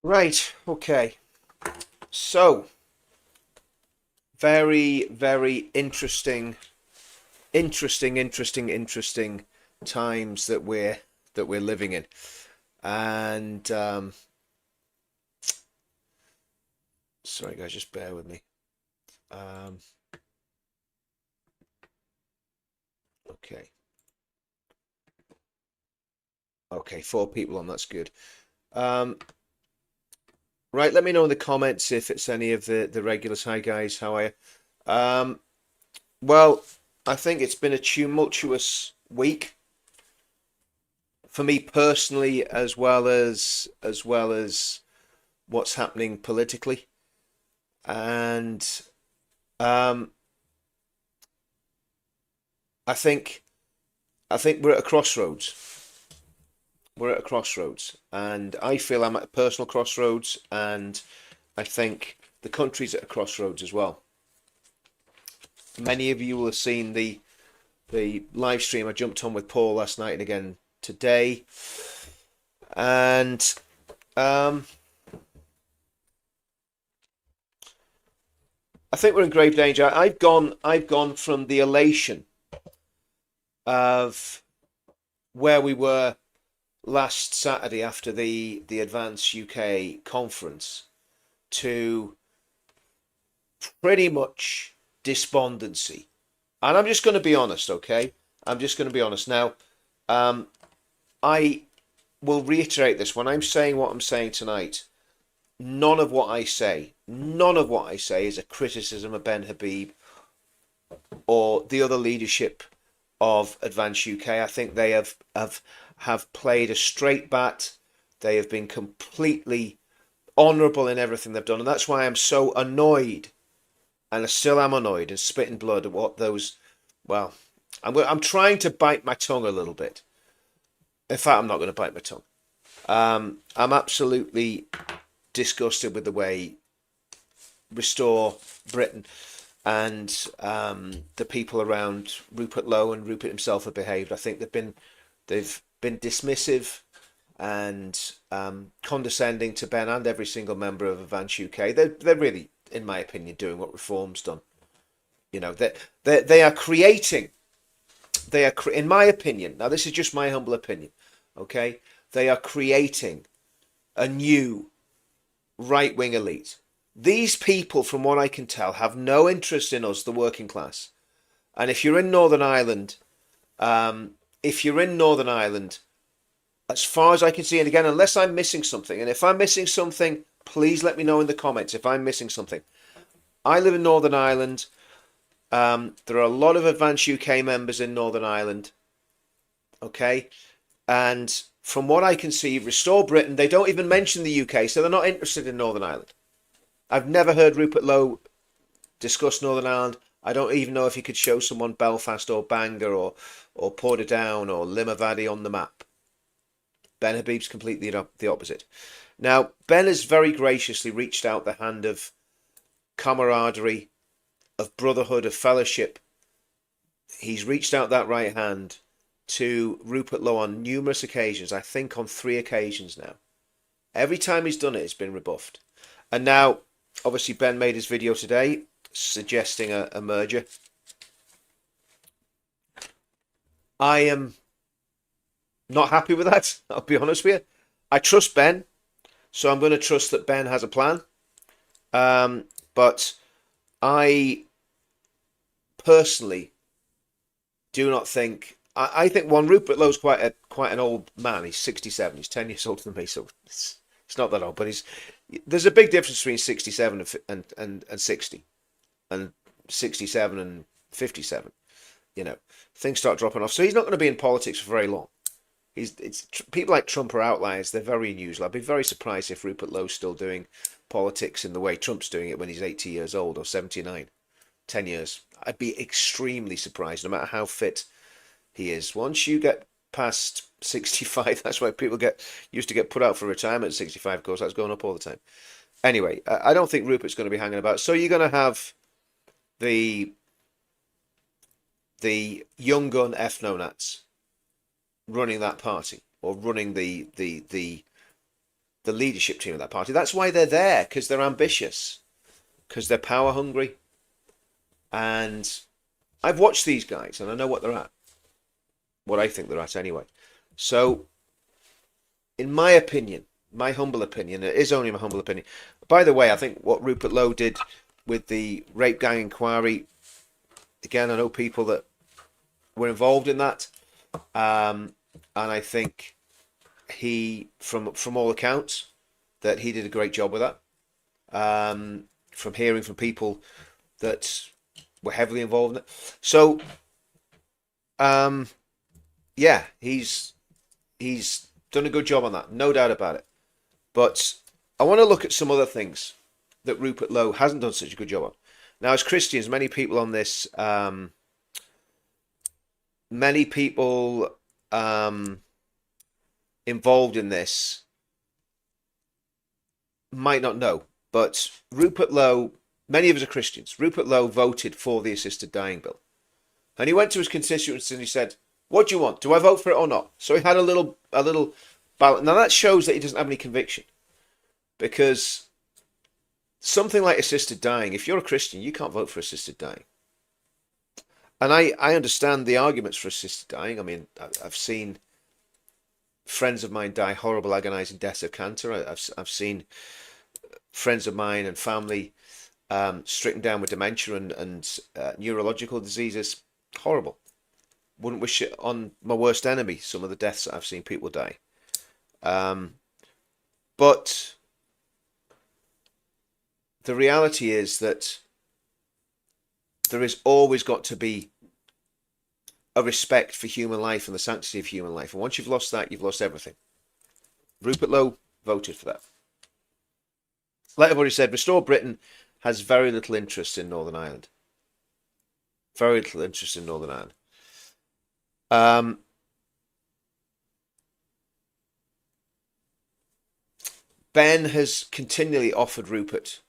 Right, okay. So, very, very interesting times that we're living in. And sorry guys, just bear with me. Um, okay. Okay, four people on, that's good. Um, right, let me know in the comments if it's any of the regulars. Hi guys, how are you? Um, well, I think it's been a tumultuous week for me personally, as well as what's happening politically, and um, I think I think we're at a crossroads. We're at a crossroads, and I feel I'm at a personal crossroads, and I think the country's at a crossroads as well. Many of you will have seen the live stream I jumped on with Paul last night and again today, and um, I think we're in grave danger. I've gone from the elation of where we were last Saturday after the Advance UK conference to pretty much despondency. And I'm just going to be honest, okay? I'm just going to be honest. Now, um, I will reiterate this when I'm saying what I'm saying tonight. None of what I say is a criticism of Ben Habib or the other leadership of Advance UK. I think they have played a straight bat. They have been completely honourable in everything they've done, and that's why I'm so annoyed, and I still am annoyed and spitting blood at what those. Well, I'm trying to bite my tongue a little bit. In fact, I'm not going to bite my tongue. I'm absolutely disgusted with the way Restore Britain and the people around Rupert Lowe and Rupert himself have behaved. I think they've been dismissive and condescending to Ben and every single member of Advance UK. They're really, in my opinion, doing what Reform's done. You know, they are creating. In my opinion. Now, this is just my humble opinion. Okay, they are creating a new right wing elite. These people, from what I can tell, have no interest in us, the working class. And if you're in Northern Ireland, if you're in Northern Ireland, as far as I can see, and again, unless I'm missing something, and if I'm missing something, please let me know in the comments if I'm missing something. I live in Northern Ireland. There are a lot of Advance UK members in Northern Ireland. Okay, and from what I can see, Restore Britain, they don't even mention the UK, so they're not interested in Northern Ireland. I've never heard Rupert Lowe discuss Northern Ireland. I don't even know if he could show someone Belfast or Bangor or Portadown or Limavady on the map. Ben Habib's completely the opposite. Now, Ben has very graciously reached out the hand of camaraderie, of brotherhood, of fellowship. He's reached out that right hand to Rupert Lowe on numerous occasions. I think on 3 occasions now. Every time he's done it, it's been rebuffed. And now, obviously, Ben made his video today suggesting a merger. I am not happy with that. I'll be honest with you. I trust Ben, so I'm going to trust that Ben has a plan. But I personally do not think. I think one Rupert Lowe's quite an old man. He's 67. He's 10 years older than me, so it's not that old. But there's a big difference between 67 and 60, and 67 and 57. You know, things start dropping off. So he's not going to be in politics for very long. People like Trump are outliers. They're very unusual. I'd be very surprised if Rupert Lowe's still doing politics in the way Trump's doing it when he's 80 years old or 79. 10 years. I'd be extremely surprised, no matter how fit he is. Once you get past 65, that's why people used to get put out for retirement at 65. Of course, that's going up all the time. Anyway, I don't think Rupert's going to be hanging about. So you're going to have the young gun ethno running that party, or running the the leadership team of that party. That's why they're there, because they're ambitious, because they're power hungry. And I've watched these guys and I know what they're at, what I think they're at anyway. So, in my opinion, my humble opinion, it is only my humble opinion. By the way, I think what Rupert Lowe did with the rape gang inquiry, again, I know people that were involved in that. And I think he, from all accounts, that he did a great job with that. From hearing from people that were heavily involved in it. So, yeah, he's done a good job on that, no doubt about it. But I want to look at some other things that Rupert Lowe hasn't done such a good job on. Now, as Christians, many people on this, many people involved in this might not know, but Rupert Lowe, many of us are Christians. Rupert Lowe voted for the assisted dying bill. And he went to his constituents and he said, what do you want? Do I vote for it or not? So he had a little ballot. Now that shows that he doesn't have any conviction. Because something like assisted dying, if you're a Christian, you can't vote for assisted dying. And I understand the arguments for assisted dying. I mean, I've seen friends of mine die horrible, agonizing deaths of cancer. I've seen friends of mine and family stricken down with dementia and neurological diseases. Horrible. Wouldn't wish it on my worst enemy, some of the deaths that I've seen people die. But the reality is that there has always got to be a respect for human life and the sanctity of human life. And once you've lost that, you've lost everything. Rupert Lowe voted for that. Like I've already said, Restore Britain has very little interest in Northern Ireland. Very little interest in Northern Ireland. Ben has continually offered Rupert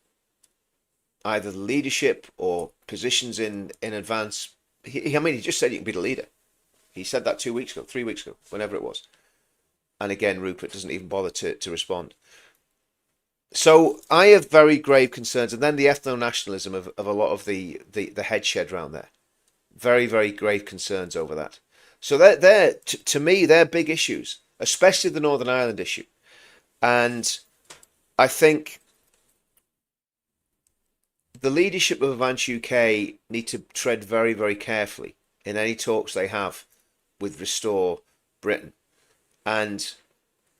either the leadership or positions in advance. He just said you can be the leader. He said that 2 weeks ago, 3 weeks ago, whenever it was. And again, Rupert doesn't even bother to respond. So I have very grave concerns. And then the ethno-nationalism of a lot of the head shed around there. Very, very grave concerns over that. So they're to me, they're big issues, especially the Northern Ireland issue. And I think the leadership of Advance UK need to tread very, very carefully in any talks they have with Restore Britain. And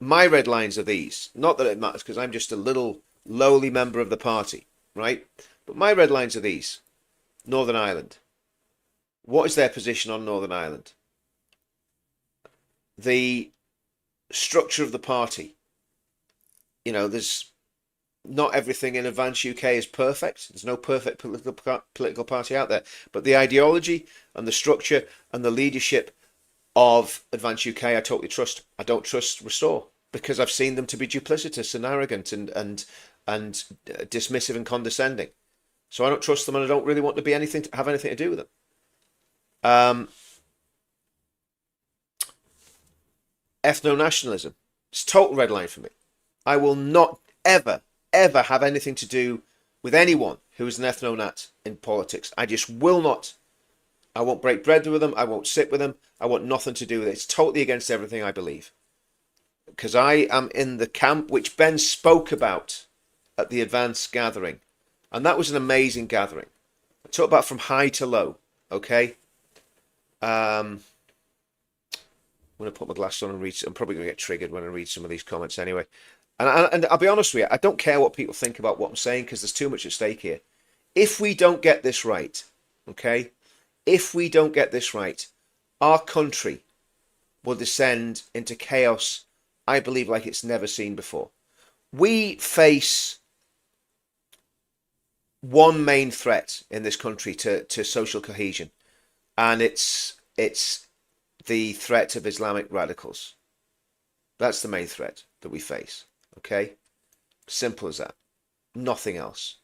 my red lines are these. Not that it matters, because I'm just a little lowly member of the party, right? But my red lines are these. Northern Ireland. What is their position on Northern Ireland? The structure of the party. You know, there's not everything in Advance UK is perfect. There's no perfect political party out there. But the ideology and the structure and the leadership of Advance UK, I totally trust. I don't trust Restore because I've seen them to be duplicitous and arrogant and dismissive and condescending. So I don't trust them, and I don't really want to be have anything to do with them. Ethno-nationalism. It's a total red line for me. I will not ever have anything to do with anyone who is an ethno-nat in politics. I just will not. I won't break bread with them. I won't sit with them. I want nothing to do with it. It's totally against everything I believe. Because I am in the camp which Ben spoke about at the Advance gathering. And that was an amazing gathering. I talk about from high to low. Okay? I'm going to put my glasses on and read. I'm probably going to get triggered when I read some of these comments anyway. And I'll be honest with you, I don't care what people think about what I'm saying because there's too much at stake here. If we don't get this right, okay? If we don't get this right, our country will descend into chaos, I believe, like it's never seen before. We face one main threat in this country to social cohesion, and it's the threat of Islamic radicals. That's the main threat that we face. Okay? Simple as that. Nothing else.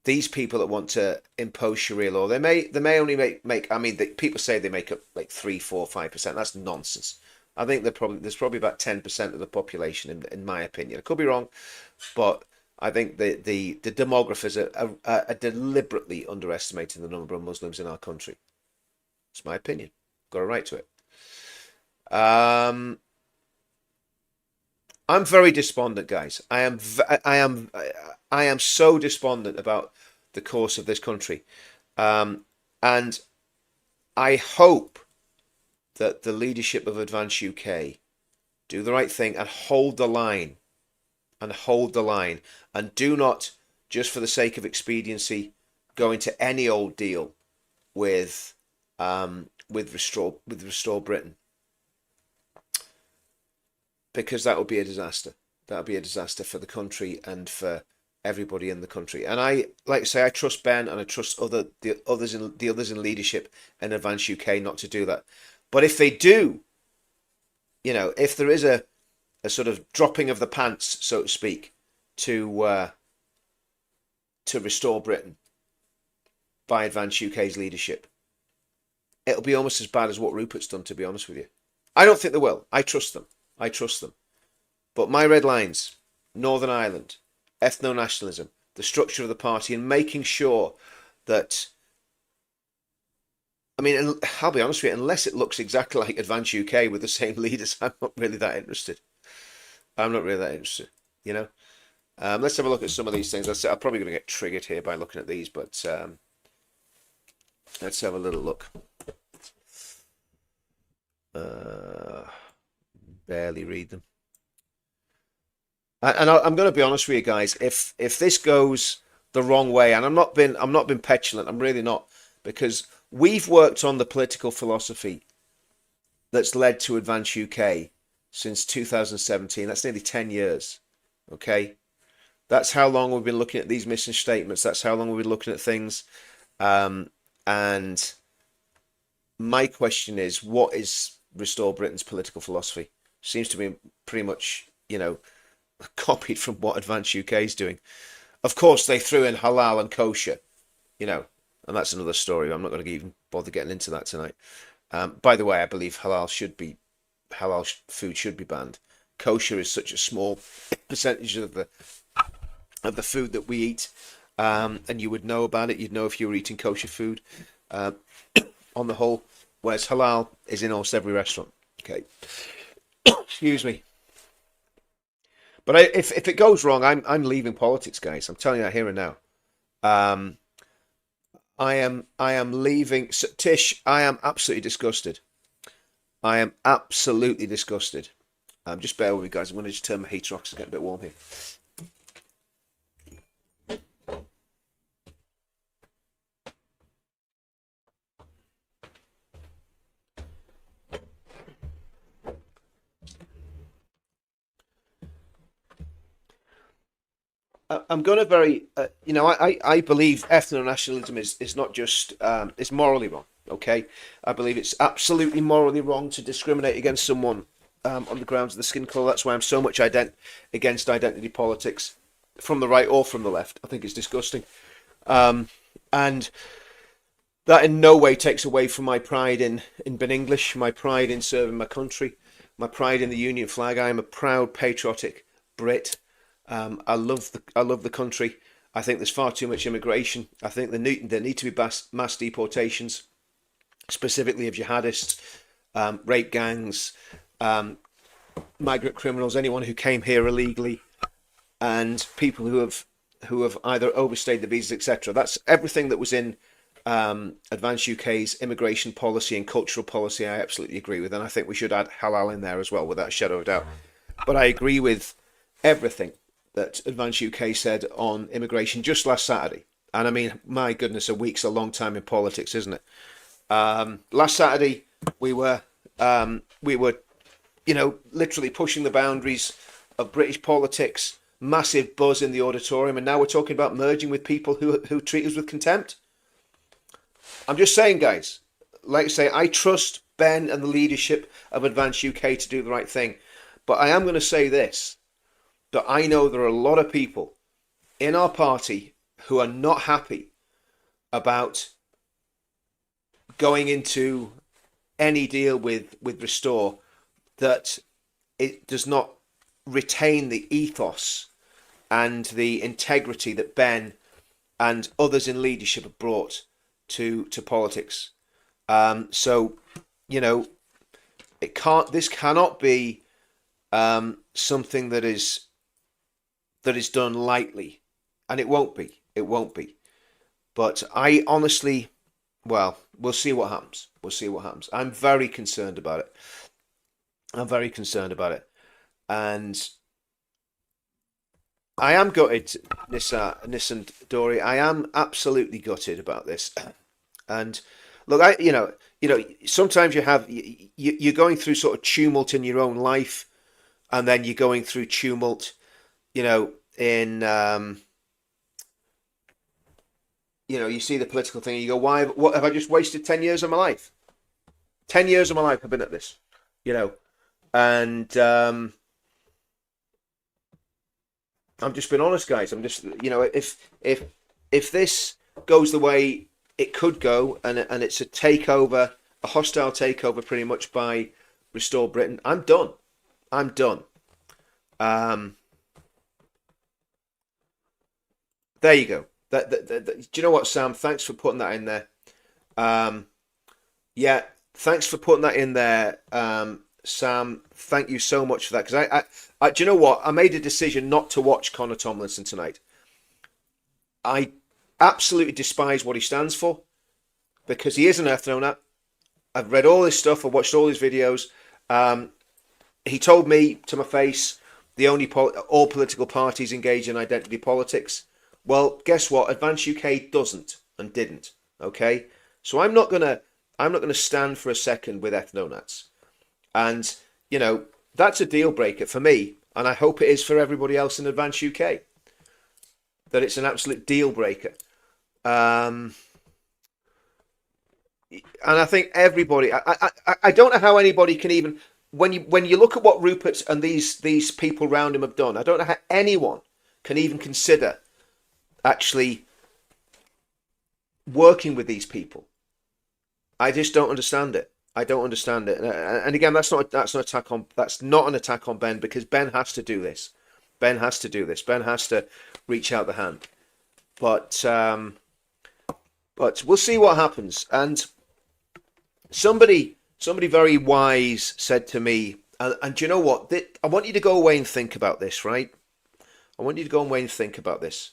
These people that want to impose Sharia law, they may only make I mean, people say they make up like 3, 4, 5%. That's nonsense. I think there's probably about 10% of the population, in my opinion. I could be wrong, but I think the demographers are deliberately underestimating the number of Muslims in our country. It's my opinion. Got a right to it. Um, I'm very despondent, guys. I am so despondent about the course of this country, and I hope that the leadership of Advance UK do the right thing and hold the line, and do not, just for the sake of expediency, go into any old deal with Restore Britain, because that would be a disaster. That would be a disaster for the country and for everybody in the country. And I, like I say, I trust Ben and I trust the others in leadership in Advance UK not to do that. But if they do, if there is a sort of dropping of the pants, so to speak, to Restore Britain by Advance UK's leadership, it'll be almost as bad as what Rupert's done, to be honest with you. I don't think they will. I trust them. But my red lines: Northern Ireland, ethno-nationalism, the structure of the party, and making sure that, I mean, I'll be honest with you, unless it looks exactly like Advance UK with the same leaders, I'm not really that interested. Let's have a look at some of these things. I'm probably going to get triggered here by looking at these, but let's have a little look. Barely read them. And I'm going to be honest with you guys. If this goes the wrong way, and I'm not being petulant, I'm really not, because we've worked on the political philosophy that's led to Advance UK since 2017. That's nearly 10 years. Okay, that's how long we've been looking at these mission statements. That's how long we've been looking at things. And my question is, what is Restore Britain's political philosophy? Seems to be pretty much, copied from what Advance UK is doing. Of course, they threw in halal and kosher, and that's another story. I'm not going to even bother getting into that tonight. By the way, I believe halal food should be banned. Kosher is such a small percentage of the food that we eat, and you would know about it. You'd know if you were eating kosher food. On the whole, whereas halal is in almost every restaurant. Okay, excuse me. But if it goes wrong, I'm leaving politics, guys. I'm telling you that here and now. I am leaving. So, Tish, I am absolutely disgusted. I am absolutely disgusted. Just bear with me, guys. I'm going to just turn my heater off because it's getting a bit warm here. I'm going to I believe ethno-nationalism is not just, it's morally wrong, okay? I believe it's absolutely morally wrong to discriminate against someone on the grounds of the skin colour. That's why I'm so much against identity politics, from the right or from the left. I think it's disgusting. And that in no way takes away from my pride in being English, my pride in serving my country, my pride in the Union flag. I am a proud, patriotic Brit. I love the country. I think there's far too much immigration. I think there need to be mass deportations, specifically of jihadists, rape gangs, migrant criminals, anyone who came here illegally, and people who have either overstayed the visas, etc. That's everything that was in Advance UK's immigration policy and cultural policy. I absolutely agree with, and I think we should add halal in there as well, without a shadow of a doubt. But I agree with everything that Advance UK said on immigration just last Saturday. And I mean, my goodness, a week's a long time in politics, isn't it? Last Saturday we were literally pushing the boundaries of British politics, massive buzz in the auditorium, and now we're talking about merging with people who treat us with contempt. I'm just saying, guys, like I say, I trust Ben and the leadership of Advance UK to do the right thing. But I am going to say this, that I know there are a lot of people in our party who are not happy about going into any deal with Restore. that it does not retain the ethos and the integrity that Ben and others in leadership have brought to politics. So, you know, it can't. This cannot be something that is done lightly, and it won't be. It won't be. But I honestly, well, we'll see what happens. We'll see what happens. I'm very concerned about it. I'm very concerned about it, and I am gutted, Nissan Dory. I am absolutely gutted about this. And look, sometimes you're going through sort of tumult in your own life, and then you're going through tumult, in you see the political thing, and you go, why? What have I just wasted 10 years of my life? 10 years of my life I've been at this, and I'm just being honest, guys. I'm just, if this goes the way it could go, and it's a takeover, a hostile takeover, pretty much by Restore Britain, I'm done. I'm done. There you go. Do you know what, Sam? Thanks for putting that in there. Yeah, thanks for putting that in there, Sam. Thank you so much for that. Because do you know what? I made a decision not to watch Connor Tomlinson tonight. I absolutely despise what he stands for, because he is an ethno. I've read all his stuff. I've watched all his videos. He told me to my face all political parties engage in identity politics. Well, guess what? Advance UK doesn't and didn't. Okay, so I'm not gonna stand for a second with ethnonats, and that's a deal breaker for me, and I hope it is for everybody else in Advance UK. That it's an absolute deal breaker. And I think everybody. I don't know how anybody can even, when you look at what Rupert and these people around him have done, I don't know how anyone can even consider actually working with these people. I just don't understand it. I don't understand it. And again, that's not an attack on Ben, because Ben has to do this. Ben has to do this. Ben has to reach out the hand. But we'll see what happens. And somebody very wise said to me, and do you know what? I want you to go away and think about this, right? I want you to go away and think about this.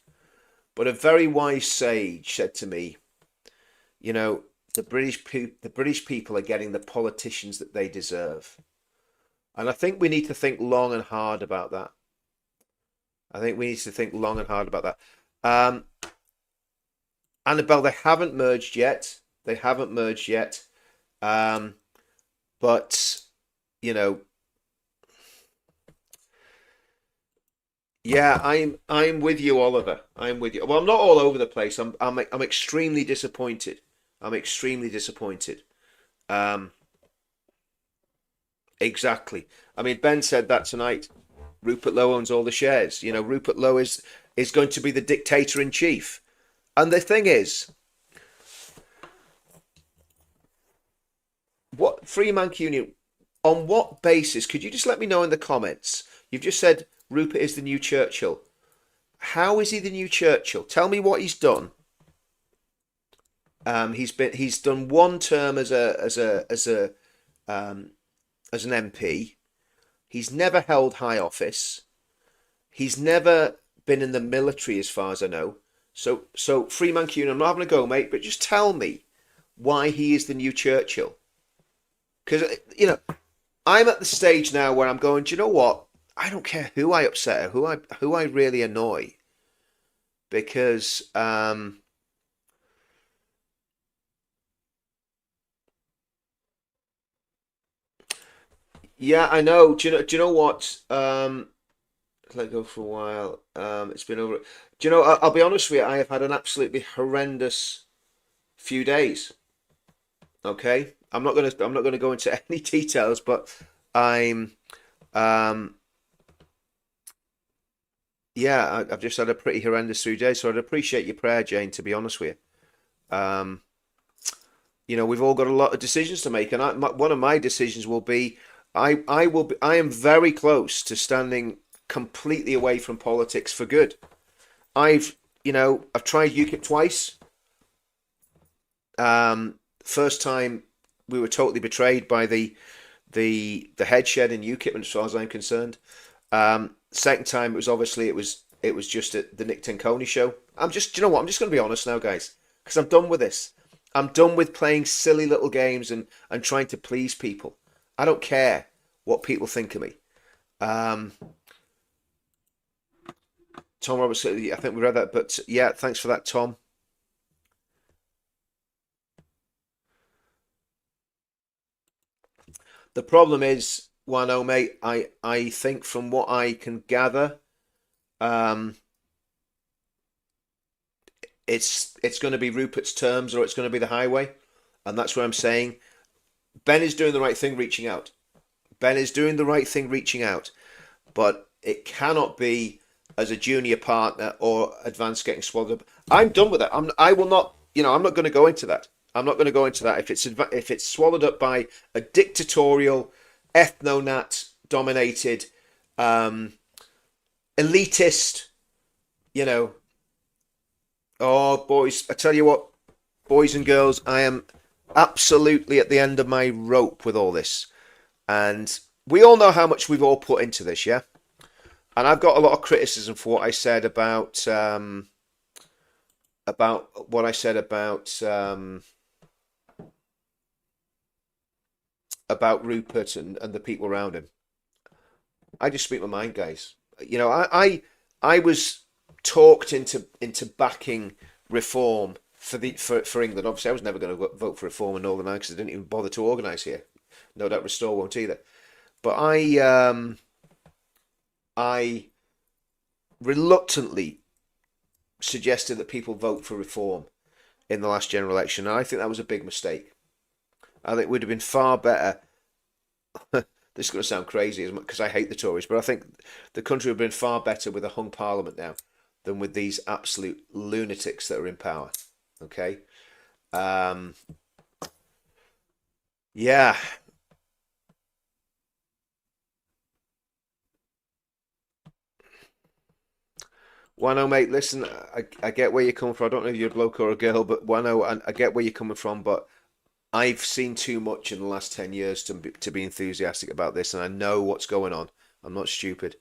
But a very wise sage said to me, the British people are getting the politicians that they deserve. And I think we need to think long and hard about that. Annabelle, they haven't merged yet. But yeah, I'm with you, Oliver. I'm with you. Well, I'm not all over the place. I'm extremely disappointed. Exactly. I mean, Ben said that tonight. Rupert Lowe owns all the shares. Rupert Lowe is going to be the dictator in chief. And the thing is, what Freeman Union, on what basis? Could you just let me know in the comments? You've just said Rupert is the new Churchill. How is he the new Churchill? Tell me what he's done. He's done one term as an MP. He's never held high office. He's never been in the military, as far as I know. So Freeman Kuhn, I'm not having a go, mate, but just tell me why he is the new Churchill. Because I'm at the stage now where I'm going, do you know what? I don't care who I upset or who I really annoy, because yeah, I know. Do you know what? Let it go for a while. It's been over. Do you know? I'll be honest with you. I have had an absolutely horrendous few days. Okay, I'm not gonna go into any details, but I'm yeah, I've just had a pretty horrendous few days. So I'd appreciate your prayer, Jane. To be honest with you, we've all got a lot of decisions to make, and one of my decisions will be, I am very close to standing completely away from politics for good. I've I've tried UKIP twice. First time we were totally betrayed by the head shed in UKIP, as far as I'm concerned. Second time, it was just at the Nick Tenconi show. You know what? I'm just going to be honest now, guys, because I'm done with this. I'm done with playing silly little games and trying to please people. I don't care what people think of me. Um, Tom Roberts, I think we read that, but yeah, thanks for that, Tom. The problem is, Wano, mate, I think from what I can gather, um, it's going to be Rupert's terms or it's going to be the highway, and that's what I'm saying. Ben is doing the right thing, reaching out. Ben is doing the right thing, reaching out, but it cannot be as a junior partner or advanced getting swallowed up. I'm done with that. I will not. I'm not going to go into that. I'm not going to go into that. If it's swallowed up by a dictatorial, ethno-nat dominated, um, elitist, you know, oh boys, I tell you what, boys and girls, I am absolutely at the end of my rope with all this. And we all know how much we've all put into this, yeah? And I've got a lot of criticism for what I said about what I said about Rupert and the people around him. I just speak my mind, guys. I was talked into backing reform for England. Obviously, I was never going to vote for reform in Northern Ireland because I didn't even bother to organise here. No doubt Restore won't either. But I reluctantly suggested that people vote for reform in the last general election, and I think that was a big mistake. I think it would have been far better. This is going to sound crazy because I hate the Tories, but I think the country would have been far better with a hung parliament now than with these absolute lunatics that are in power. Okay. Um, yeah. Wano, mate, listen, I get where you're coming from. I don't know if you're a bloke or a girl, but Wano, I get where you're coming from, but I've seen too much in the last 10 years to be enthusiastic about this, and I know what's going on. I'm not stupid.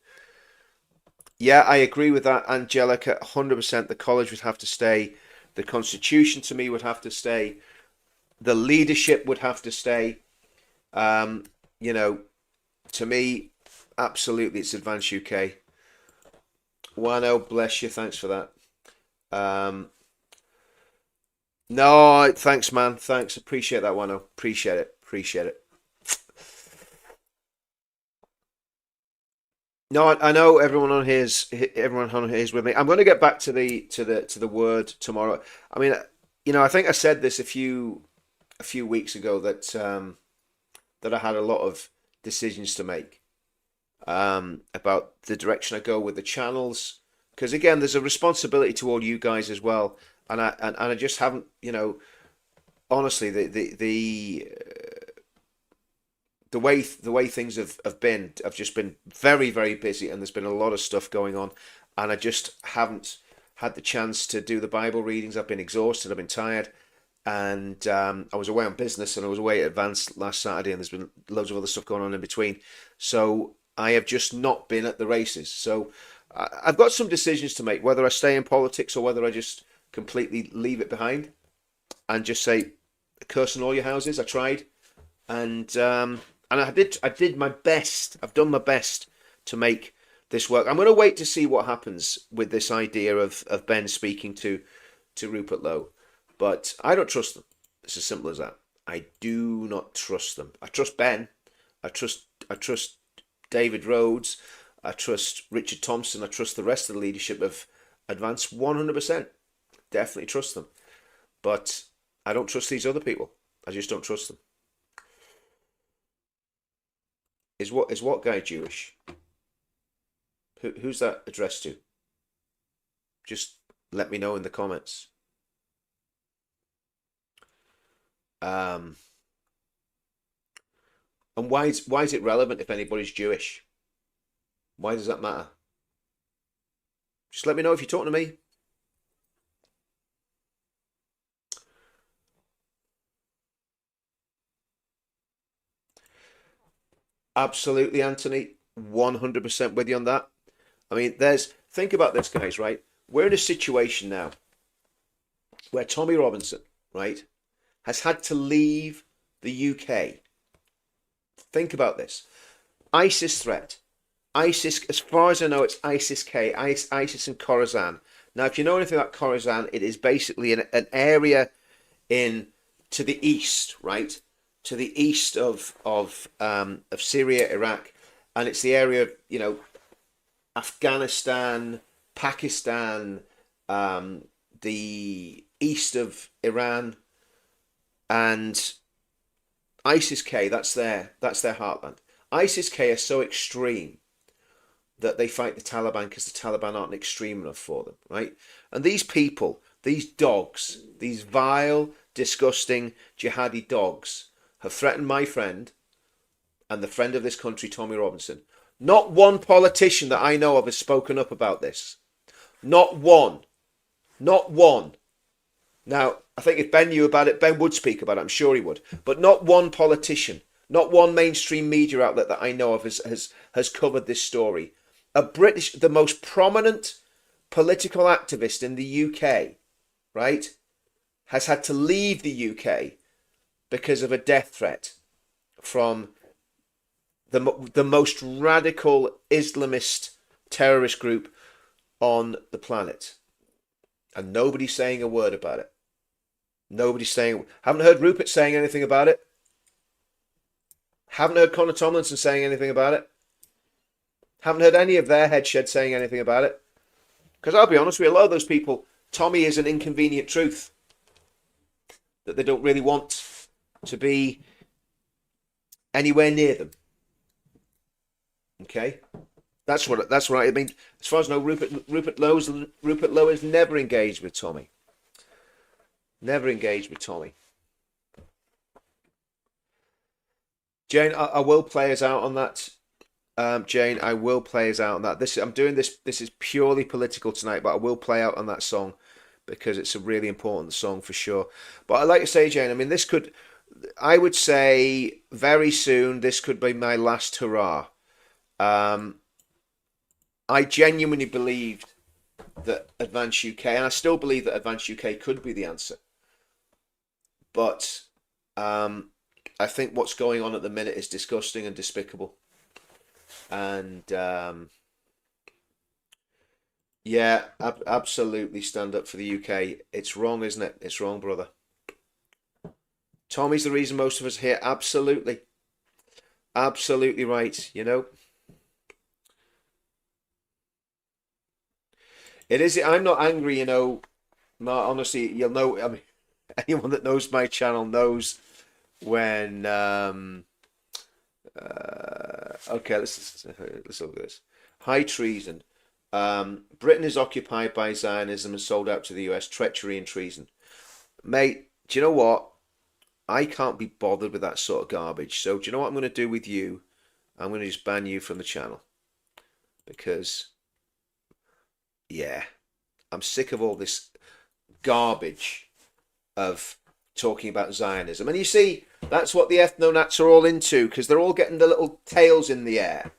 Yeah, I agree with that, Angelica, 100%. The college would have to stay. The constitution to me would have to stay. The leadership would have to stay. Um, you know, to me, absolutely, it's Advanced UK. Wano, bless you. Thanks for that. Um, no, thanks, man. Thanks. Appreciate that, Wano. Appreciate it. Appreciate it. No, I know everyone on here is with me. I'm going to get back to the word tomorrow. I mean, I think I said this a few weeks ago that I had a lot of decisions to make about the direction I go with the channels. Because again, there's a responsibility to all you guys as well, and I just haven't, honestly, the way things have been, I've just been very, very busy, and there's been a lot of stuff going on, and I just haven't had the chance to do the Bible readings. I've been exhausted, I've been tired, and I was away on business, and I was away at Advance last Saturday, and there's been loads of other stuff going on in between. So I have just not been at the races. So I've got some decisions to make, whether I stay in politics or whether I just completely leave it behind and just say, curse on all your houses. I tried, and I did my best. I've done my best to make this work. I'm going to wait to see what happens with this idea of Ben speaking to Rupert Lowe, but I don't trust them. It's as simple as that. I do not trust them. I trust Ben. I trust David Rhodes. I trust Richard Thompson. I trust the rest of the leadership of Advance 100%. Definitely trust them, but I don't trust these other people. I just don't trust them. Is what guy Jewish? Who's that addressed to? Just let me know in the comments. Um, And why is it relevant if anybody's Jewish? Why does that matter? Just let me know if you're talking to me. Absolutely, Anthony. 100% with you on that. I mean, think about this, guys, right? We're in a situation now where Tommy Robinson, right, has had to leave the UK. Think about this. ISIS threat. ISIS, as far as I know, it's ISIS-K, ISIS in Khorasan. Now, if you know anything about Khorasan, it is basically an area in to the east, right? To the east of Syria, Iraq, and it's the area of, Afghanistan, Pakistan, the east of Iran, and ISIS-K. That's their heartland. ISIS-K are so extreme that they fight the Taliban because the Taliban aren't extreme enough for them, right? And these people, these dogs, these vile, disgusting jihadi dogs, have threatened my friend and the friend of this country, Tommy Robinson. Not one politician that I know of has spoken up about this. Not one. Not one. Now, I think if Ben knew about it, Ben would speak about it. I'm sure he would. But not one politician, not one mainstream media outlet that I know of has covered this story. The most prominent political activist in the UK, right, has had to leave the UK because of a death threat from the most radical Islamist terrorist group on the planet. And nobody's saying a word about it. Nobody's saying... Haven't heard Rupert saying anything about it. Haven't heard Conor Tomlinson saying anything about it. Haven't heard any of their headshed saying anything about it. Because I'll be honest with you, a lot of those people, Tommy is an inconvenient truth. That they don't really want to be anywhere near them. Okay? That's what I mean. As far as I know, Rupert Lowe has never engaged with Tommy. Never engaged with Tommy. Jane, I will play us out on that. Jane, I will play us out on that. I'm doing this. This is purely political tonight, but I will play out on that song because it's a really important song for sure. But I like to say, Jane, I mean, I would say very soon, this could be my last hurrah. I genuinely believed that Advance UK, and I still believe that Advance UK could be the answer. But I think what's going on at the minute is disgusting and despicable. And yeah, absolutely stand up for the UK. It's wrong, isn't it? It's wrong, brother. Tommy's the reason most of us are here. Absolutely. Absolutely right, It is. I'm not angry, honestly, you'll know. I mean, anyone that knows my channel knows when. Okay, let's look at this. High treason. Britain is occupied by Zionism and sold out to the US. Treachery and treason. Mate, do you know what? I can't be bothered with that sort of garbage. So do you know what I'm going to do with you? I'm going to just ban you from the channel. Because, yeah, I'm sick of all this garbage of talking about Zionism. And you see, that's what the ethno-nats are all into, because they're all getting the little tails in the air,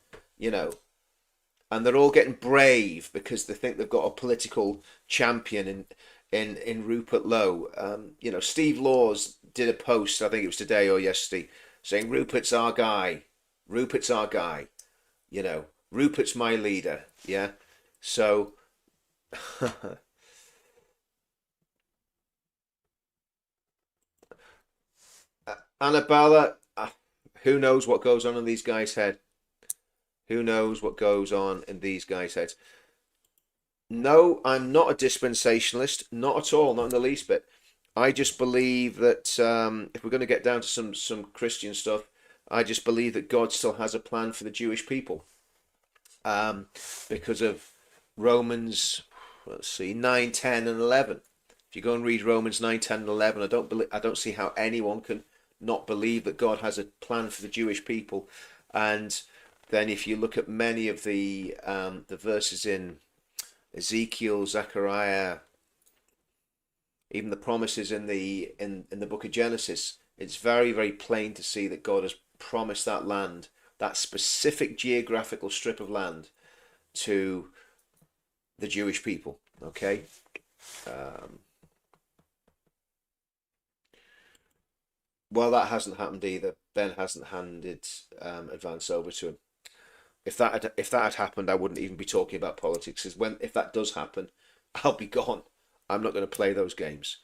and they're all getting brave because they think they've got a political champion in Rupert Lowe. Steve Laws did a post, I think it was today or yesterday, saying Rupert's our guy. Rupert's our guy. Rupert's my leader. Yeah. So Annabella, who knows what goes on in these guys' head? Who knows what goes on in these guys' heads? No, I'm not a dispensationalist, not at all, not in the least bit. I just believe that if we're going to get down to some Christian stuff, I just believe that God still has a plan for the Jewish people, because of Romans, let's see, 9, 10, and 11. If you go and read Romans 9, 10, and 11, I don't see how anyone can not believe that God has a plan for the Jewish people. And then if you look at many of the verses in Ezekiel, Zechariah, even the promises in the book of Genesis, it's very, very plain to see that God has promised that land, that specific geographical strip of land, to the Jewish people. Okay. Well, that hasn't happened either. Ben hasn't handed advance over to him. If that had happened, I wouldn't even be talking about politics. Because if that does happen, I'll be gone. I'm not going to play those games.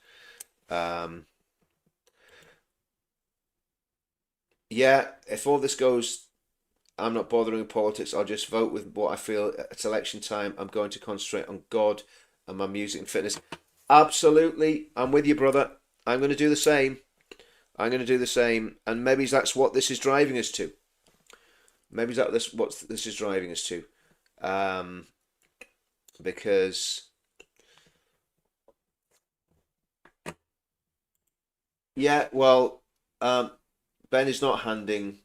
Yeah, if all this goes, I'm not bothering with politics. I'll just vote with what I feel at election time. I'm going to concentrate on God and my music and fitness. Absolutely, I'm with you, brother. I'm going to do the same. I'm going to do the same, and maybe that's what this is driving us to. Maybe that's what this is driving us to, because yeah, well, Ben is not handing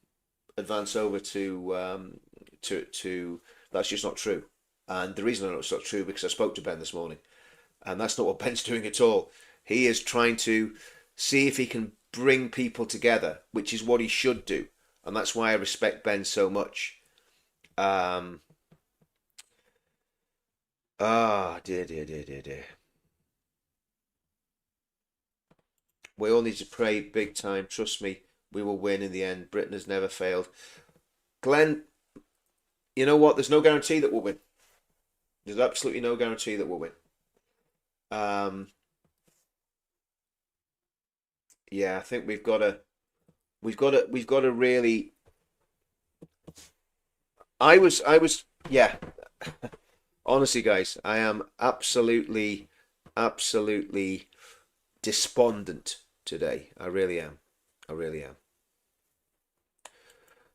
advance over to. That's just not true, and the reason I know it's not true because I spoke to Ben this morning, and that's not what Ben's doing at all. He is trying to see if he can bring people together, which is what he should do, and that's why I respect Ben so much. Dear. We all need to pray big time. Trust me, we will win in the end. Britain has never failed. Glenn, you know what? There's no guarantee that we'll win. There's absolutely no guarantee that we'll win. Yeah, I think we've got to really. Yeah. Honestly, guys, I am absolutely despondent today. I really am. I really am.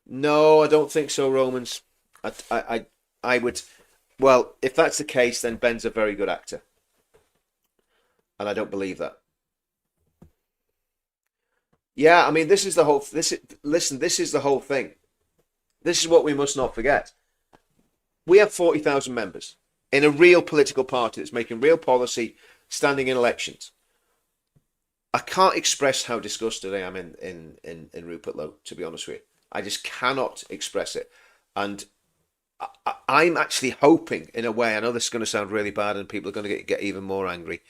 No, I don't think so, Romans. I would. Well, if that's the case, then Ben's a very good actor, and I don't believe that. Yeah, I mean, this is the whole. Listen. This is the whole thing. This is what we must not forget. We have 40,000 members in a real political party that's making real policy, standing in elections. I can't express how disgusted I am in Rupert Lowe, to be honest with you. I just cannot express it. And I'm actually hoping, in a way, I know this is going to sound really bad and people are going to get even more angry.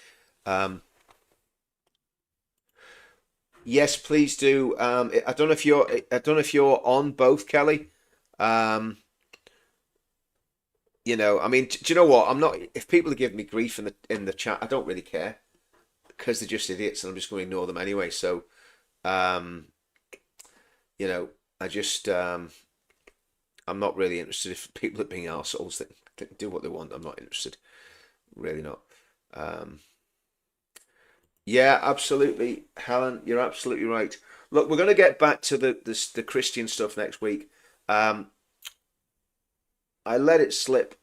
Yes, please do. I don't know if you're on both, Kelly. Um, I mean, do you know what? I'm not. If people are giving me grief in the chat, I don't really care because they're just idiots, and I'm just going to ignore them anyway. So, um, I just I'm not really interested if people are being arseholes that do what they want. I'm not interested, really not. Um, yeah, absolutely, Helen. You're absolutely right. Look, we're going to get back to the Christian stuff next week. Um, I let it slip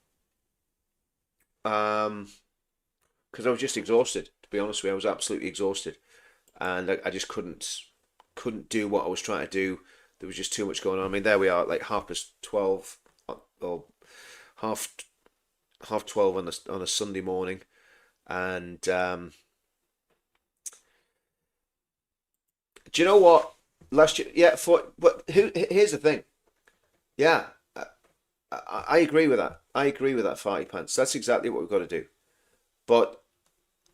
because I was just exhausted. To be honest with you, I was absolutely exhausted, and I just couldn't do what I was trying to do. There was just too much going on. I mean, there we are, like 12:30, or half half 12 on a Sunday morning, and do you know what? Last year, yeah. But here's the thing. Yeah, I agree with that. I agree with that, Farty Pants. That's exactly what we've got to do. But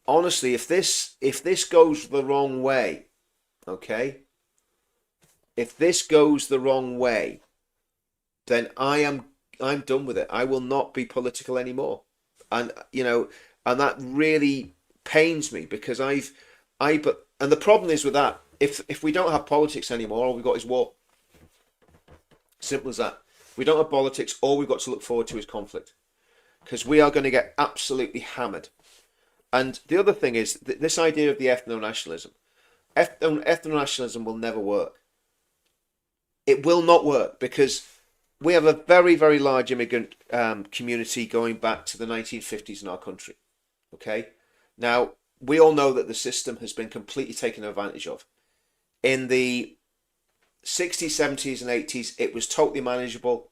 honestly, if this goes the wrong way, okay, if this goes the wrong way, then I'm done with it. I will not be political anymore, and and that really pains me because and the problem is with that. If we don't have politics anymore, all we've got is war. Simple as that. We don't have politics. All we've got to look forward to is conflict, because we are going to get absolutely hammered. And the other thing is this idea of the ethno-nationalism. Ethno-nationalism will never work. It will not work because we have a very, very large immigrant community going back to the 1950s in our country. Okay? Now, we all know that the system has been completely taken advantage of. In the 60s, 70s, and 80s, it was totally manageable.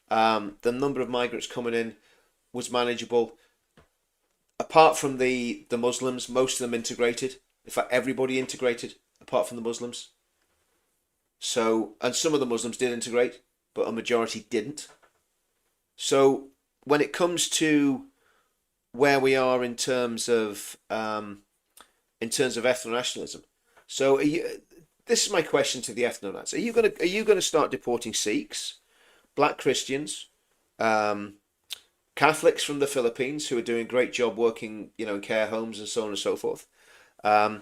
The number of migrants coming in was manageable. Apart from the Muslims, most of them integrated. In fact, everybody integrated apart from the Muslims. So, and some of the Muslims did integrate, but a majority didn't. So, when it comes to where we are in terms of ethno-nationalism, so this is my question to the ethno-nats: are you gonna start deporting Sikhs, Black Christians, Catholics from the Philippines who are doing a great job working, in care homes and so on and so forth? Are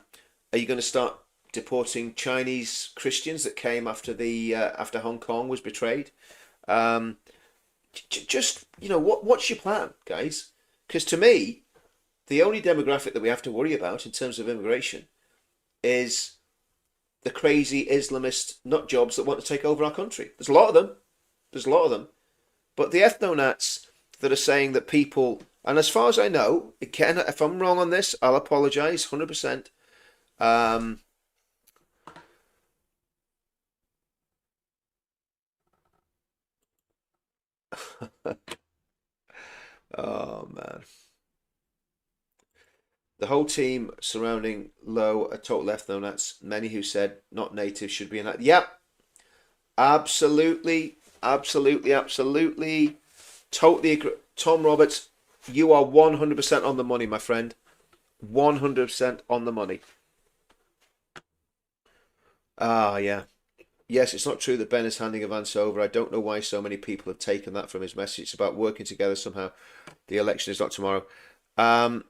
you going to start deporting Chinese Christians that came after after Hong Kong was betrayed? Um, just what's your plan, guys? Because to me, the only demographic that we have to worry about in terms of immigration is the crazy Islamist nut jobs that want to take over our country. There's a lot of them. There's a lot of them. But the ethno-nats that are saying that people, and as far as I know, again, if I'm wrong on this, I'll apologise 100%. Oh man. The whole team surrounding Lowe are total ethno-nats. Many who said not native should be an. Yep, absolutely, absolutely, absolutely. Totally agree. Tom Roberts, you are 100% on the money, my friend. 100% on the money. Ah, yeah. Yes, it's not true that Ben is handing Avance over. I don't know why so many people have taken that from his message. It's about working together somehow. The election is not tomorrow. Um,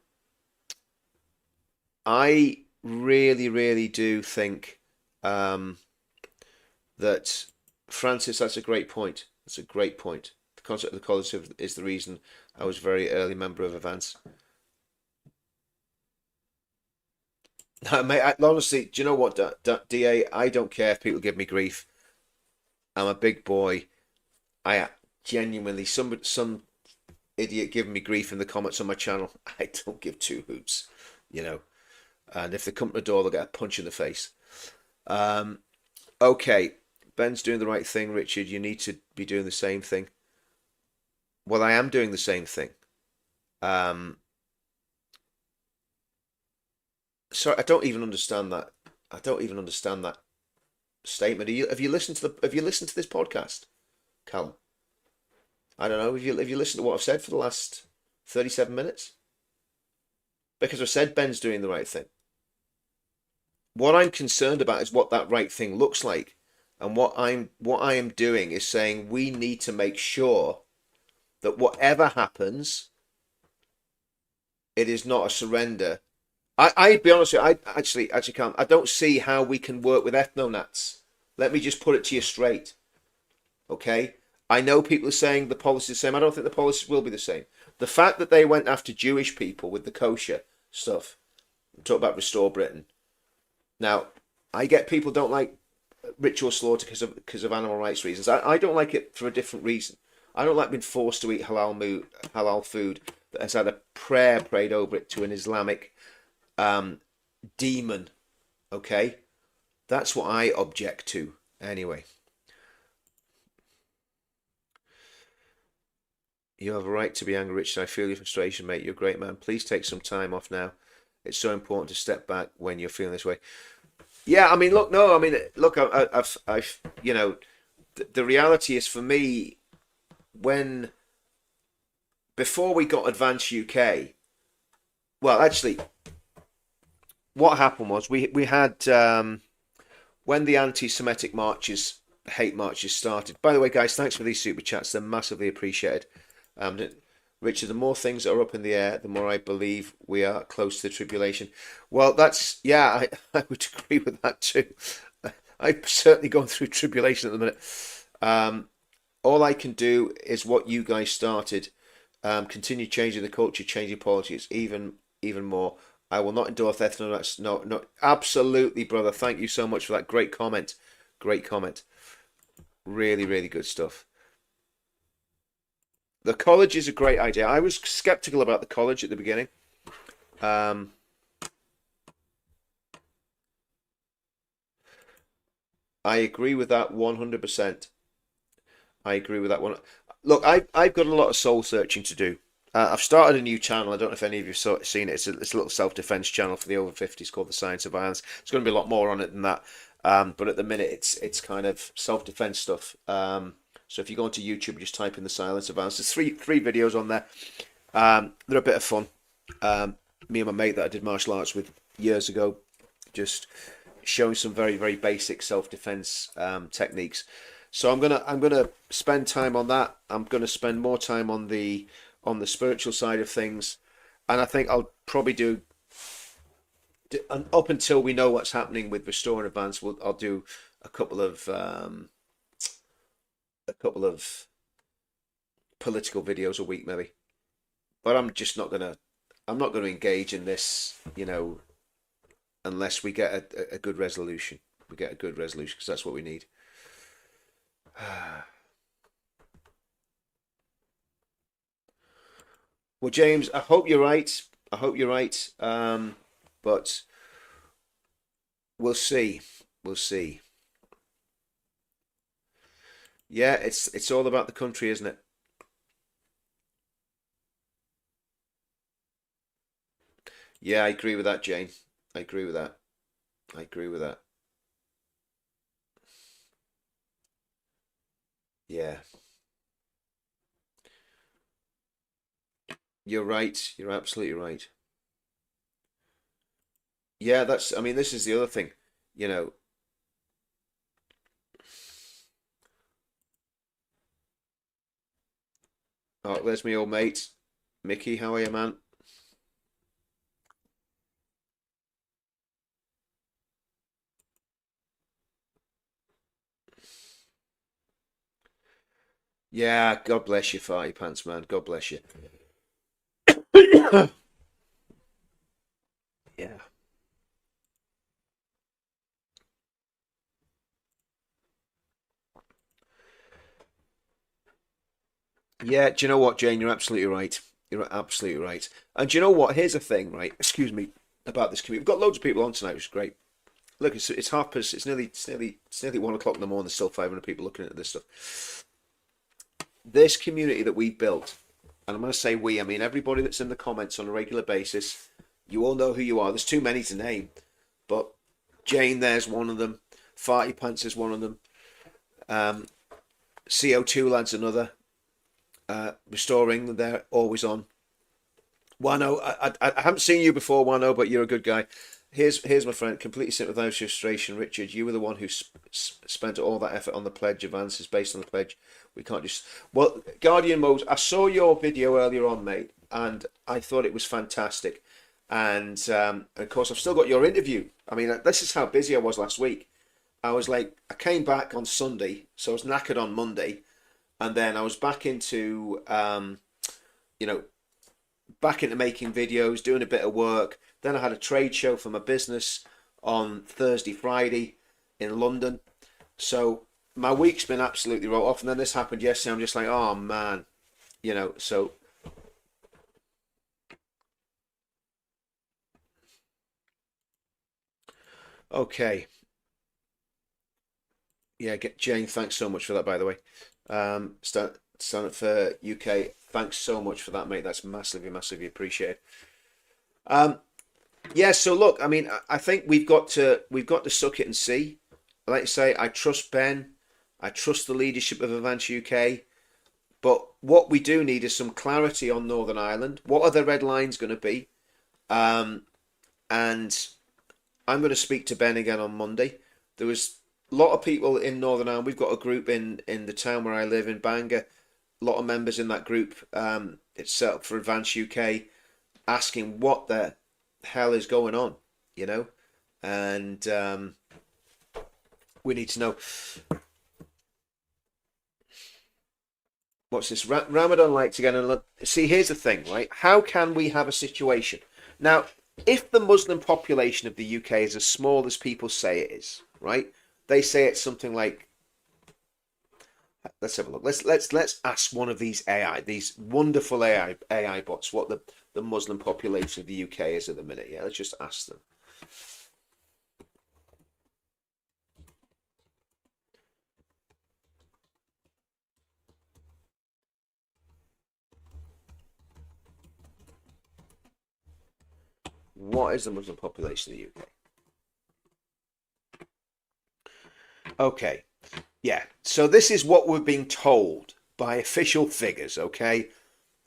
I really, really do think um, that Francis, that's a great point. That's a great point. The concept of the college is the reason I was a very early member of Avance. No, mate, honestly, do you know what, DA? I don't care if people give me grief. I'm a big boy. I genuinely, some idiot giving me grief in the comments on my channel. I don't give two hoots, you know. And if they come to the door, they'll get a punch in the face. Um, okay, Ben's doing the right thing, Richard. You need to be doing the same thing. Well, I am doing the same thing. Um, sorry, I don't even understand that. I don't even understand that statement. Have you listened to have you listened to this podcast, Callum? I don't know. Have you listened to what I've said for the last 37 minutes? Because I said Ben's doing the right thing. What I'm concerned about is what that right thing looks like. And what I am doing is saying we need to make sure that whatever happens, it is not a surrender. I'd be honest with you, I actually can't. I don't see how we can work with ethno-nats. Let me just put it to you straight. Okay? I know people are saying the policy is the same. I don't think the policies will be the same. The fact that they went after Jewish people with the kosher stuff, talk about Restore Britain. Now, I get people don't like ritual slaughter because of animal rights reasons. I don't like it for a different reason. I don't like being forced to eat halal food that has had a prayer prayed over it to an Islamic demon. Okay, that's what I object to. Anyway, you have a right to be angry, Richard. I feel your frustration, mate. You're a great man. Please take some time off now. It's so important to step back when you're feeling this way. Yeah, I mean, look, no, I mean, look, I've, the reality is for me, when before we got Advance UK, well, actually, what happened was we had when the anti-Semitic marches, hate marches started. By the way, guys, thanks for these super chats; they're massively appreciated. Um, Richard, the more things that are up in the air, the more I believe we are close to the tribulation. Well, that's, yeah, I would agree with that too. I'm certainly going through tribulation at the minute. All I can do is what you guys started. Continue changing the culture, changing politics, even more. I will not endorse ethno. No, no, absolutely, brother. Thank you so much for that great comment. Great comment. Really, really good stuff. The college is a great idea. I was skeptical about the college at the beginning. I agree with that 100%. I agree with that one. Look, I've got a lot of soul searching to do. I've started a new channel. I don't know if any of you have seen it. It's a little self-defense channel for the over 50s called The Science of Violence. There's going to be a lot more on it than that. But at the minute, it's kind of self-defense stuff. So if you go onto YouTube, just type in The Silence of Violence. There's three videos on there. They're a bit of fun. Me and my mate that I did martial arts with years ago, just showing some very, very basic self-defense techniques. So I'm gonna spend time on that. I'm gonna spend more time on the spiritual side of things, and I think I'll probably and up until we know what's happening with Restore and Advance. I'll do a couple of a couple of political videos a week maybe. But I'm not gonna engage in this, unless we get a good resolution. We get a good resolution because that's what we need. Well, James, I hope you're right. I hope you're right. But we'll see. We'll see. Yeah, it's all about the country, isn't it? Yeah, I agree with that, Jane. I agree with that. I agree with that. Yeah, you're right. You're absolutely right. Yeah, I mean, this is the other thing. You know, oh, there's my old mate, Mickey. How are you, man? Yeah, God bless you, Farty Pants, man. God bless you. Yeah. Yeah, do you know what, Jane? You're absolutely right. You're absolutely right. And do you know what? Here's the thing, right? Excuse me about this community. We've got loads of people on tonight, which is great. Look, it's half past. It's nearly 1 o'clock in the morning. There's still 500 people looking at this stuff. This community that we built, and I'm going to say we. I mean everybody that's in the comments on a regular basis. You all know who you are. There's too many to name, but Jane, there's one of them. Farty Pants is one of them. Um, CO2 lads another. Restoring, they're always on. Wano, I haven't seen you before, Wano, but you're a good guy. Here's my friend. Completely sympathise with your frustration, Richard. You were the one who spent all that effort on the pledge. Advances based on the pledge. We can't just. Well, Guardian Mode. I saw your video earlier on, mate, and I thought it was fantastic. And of course, I've still got your interview. I mean, this is how busy I was last week. I was like, I came back on Sunday, so I was knackered on Monday, and then I was back into you know back into making videos, doing a bit of work. Then I had a trade show for my business on Thursday, Friday in London. So my week's been absolutely wrote off. And then this happened yesterday. I'm just like, oh man, So okay, yeah, get Jane. Thanks so much for that, by the way. Stand up for UK. Thanks so much for that, mate. That's massively, massively appreciated. Um, Yeah, so look, I mean, I think we've got to suck it and see. Like you say, I trust Ben, I trust the leadership of Advance UK, but what we do need is some clarity on Northern Ireland. What are the red lines going to be? Um, and I'm going to speak to Ben again on Monday. There was a lot of people in Northern Ireland. We've got a group in the town where I live in Bangor. A lot of members in that group. It's set up for Advance UK, asking what the hell is going on, you know, and we need to know what's this Ramadan like again. And see, here's the thing, right? How can we have a situation now? If the Muslim population of the UK is as small as people say it is, right? They say it's something like. Let's have a look. Let's ask one of these wonderful AI bots, what the Muslim population of the UK is at the minute. Yeah, let's just ask them. What is the Muslim population in the UK? Okay, yeah. So this is what we're being told by official figures. Okay,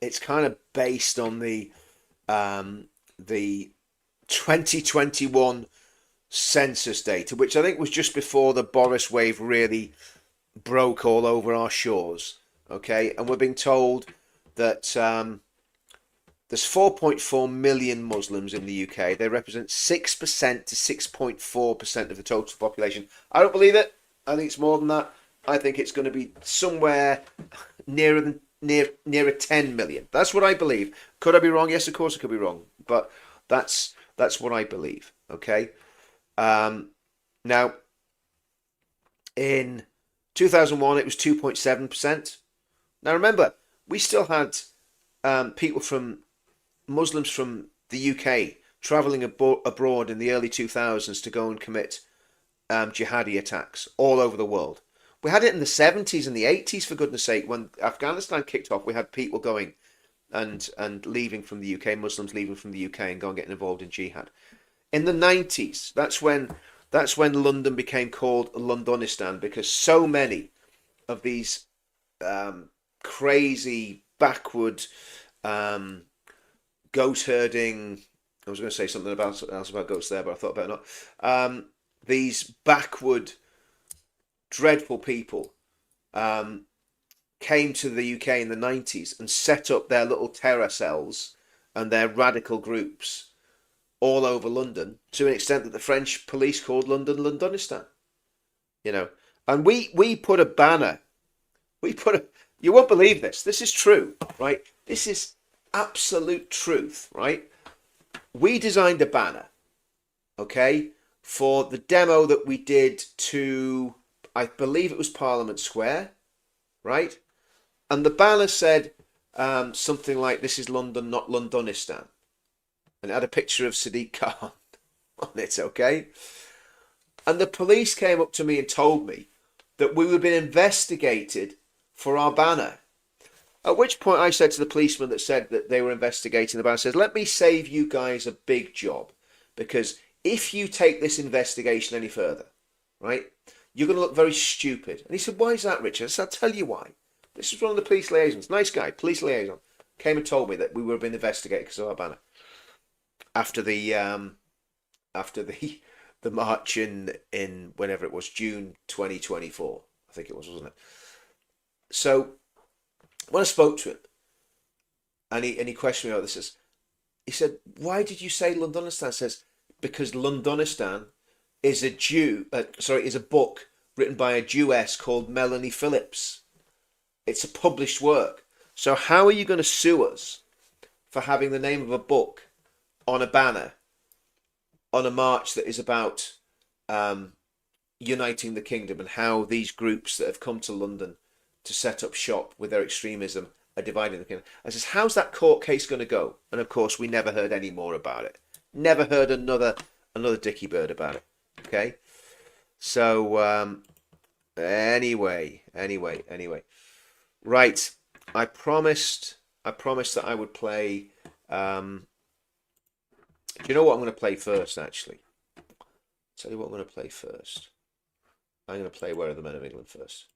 it's kind of based on the 2021 census data, which I think was just before the Boris wave really broke all over our shores. Okay, and we're being told that there's 4.4 million Muslims in the UK. They represent 6% to 6.4% of the total population. I don't believe it. I think it's more than that. I think it's going to be somewhere nearer 10 million. That's what I believe. Could I be wrong? Yes, of course I could be wrong. But that's what I believe. Okay. Now, in 2001, it was 2.7%. Now, remember, we still had Muslims from the UK travelling abroad in the early 2000s to go and commit jihadi attacks all over the world. We had it in the 70s and the 80s, for goodness sake. When Afghanistan kicked off, we had people going and leaving from the UK, Muslims leaving from the UK and going getting involved in jihad. In the 90s, that's when London became called Londonistan, because so many of these crazy, backward, goat herding. I was going to say something else about goats there, but I thought better not. These backward, dreadful people came to the UK in the 90s and set up their little terror cells and their radical groups all over London, to an extent that the French police called London Londonistan. You know, and we put a banner. You won't believe this. This is true, right? This is absolute truth, right? We designed a banner, okay, for the demo that we did to, I believe it was Parliament Square, right? And the banner said something like, "This is London, not Londonistan." And it had a picture of Sadiq Khan on it, okay? And the police came up to me and told me that we were being investigated for our banner. At which point I said to the policeman that said that they were investigating the banner, says, "Let me save you guys a big job, because if you take this investigation any further, right, you're going to look very stupid." And he said, "Why is that, Richard?" I said, "I'll tell you why." This is one of the police liaisons, nice guy, police liaison, came and told me that we were being investigated because of our banner. After the march in whenever it was, June 2024, I think it was, wasn't it? So when I spoke to him, and he questioned me about this, he said, "Why did you say Londonistan?" Says, "Because Londonistan is a book written by a Jewess called Melanie Phillips. It's a published work. So how are you going to sue us for having the name of a book on a banner on a march that is about uniting the kingdom, and how these groups that have come to London to set up shop with their extremism are dividing the kingdom?" I says, "How's that court case going to go?" And of course, we never heard any more about it. Never heard another dicky bird about it. Okay, so anyway, right. I promised that I would play. Do you know what I'm going to play first? Actually, tell you what I'm going to play first. I'm going to play "Where Are the Men of England" first,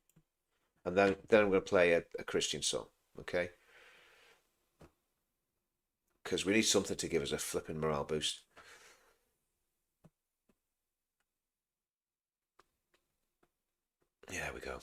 and then I'm going to play a Christian song. Okay, because we need something to give us a flipping morale boost. Yeah, we go.